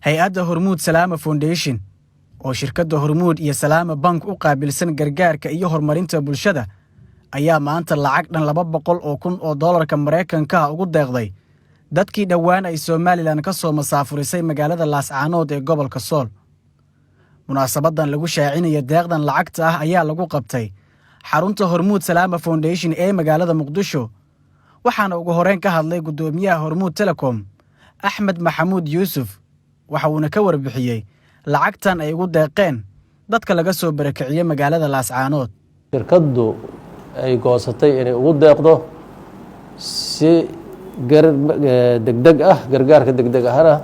hay-adda Hormuud Salaama Foundation oo shirkadda Hormuud iyo Salaama Bank u qaabilsan gargaarka iyo horumarinta bulshada ayaa maanta lacag dhan 200,000 oo dollarka Mareykanka ugu deeqday dadkii dhawaan ay Soomaaliland ka soo masaafurisay magaalada Laascaanood ee gobolka Sool. Munaasabadan lagu shaacinayo deeqdan lacagta ah ayaa lagu qabtay xarunta Hormuud Salaama Foundation ee magaalada Muqdisho. waxaana ugu horeen ka hadlay gudoomiyaha Hormuud Telecom Axmed Maxamuud Yuusuf waxa uuna ka warbixiyay lacagtan ay ugu deeqeen dadka laga soo barakiciyay magaalada Laascaanood. shirkaddu ay goosatay inay ugu deeqdo si degdeg ah gargaarka degdeg ahna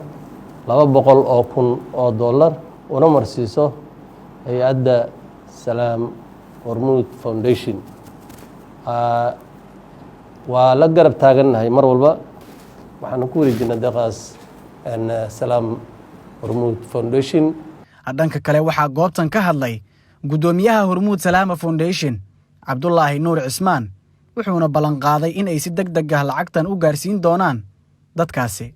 200,000 oo dollar una marsiiso hay-adda Salaam Hormuud Foundation. waa la garab taagannahay mar walba waxaan ku wareejinaa deeqaas Salaam Hormuud Foundation. dhanka kale waxaa goobtan ka hadlay gudoomiyaha Hormuud Salaama Foundation Cabdullaahi Nuur Cismaan wuxuuna ballan qaaday in ay si degdeg ah lacagtan u gaarsiin doonaan dadkaasi.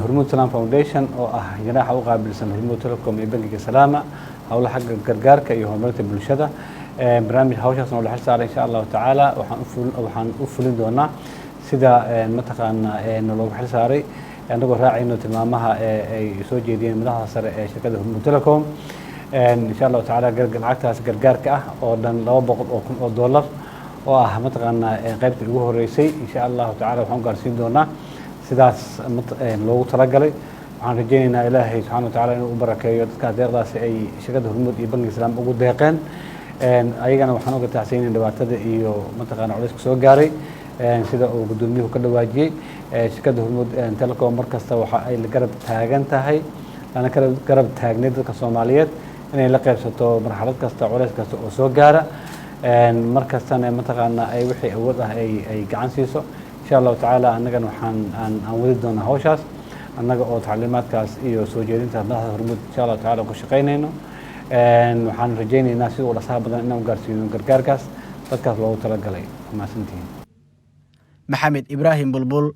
Hormuud Salaama Foundation oo ah jinaxa u qaabilsan Hormuud Telecom iyo Bangiga Salaama hawlaha gargaarka iyo horumarinta bulshada. barnaamij hawshaas oo la xil saaray insha Allah taala waxaan u fulin doonaa sida mataqaana loogu xil saaray anagoo raacayno tilmaamaha ay soo jeediyeen madaxda sare ee shirkadda Hormuud Telecom. insha Allah taala lacagtaas gargaarka ah oo dhan 200,000 oo dollar oo ah mataqaana qaybtii ugu horeysay insha Allah taala waxaan gaarsiin doonaa sidaas loogu talagalay. waxaan rajaynaynaa Ilaahay subhanahu wa taala inuu u barakeeyo dadka deeqdaas ay shirkadda Hormuud iyo Bangiga Salaam ugu deeqeen. ayagana waxaan uga taxsiinay dhibaatada iyo mataqaana culayska soo gaaray sida uu gudoomiyuhu ka dhawaajiyay. shirkadda Hormuud Telecom markasta waxa ay la garab taagan tahay lana garab taagnay dadka Soomaaliyeed inay la qaybsato marxalad kasta culays kasta oo soo gaara markastana mataqaana ay wixii awood ah ay gacan siiso. insha Allah taala annagana waxaan wadi doonaa hawshaas annaga oo tacliimaadkaas iyo soo jeedinta madaxda Hormuud insha Allah taala ku shaqeynayno. waxaan rajaynaynaa si uu dhasaha badan inaan gaarsiino gargaarkaas dadkaas loogu talagalay. mahadsantihiin. Maxamed Ibraahim Bulbul,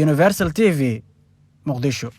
Universal TV, Muqdisho.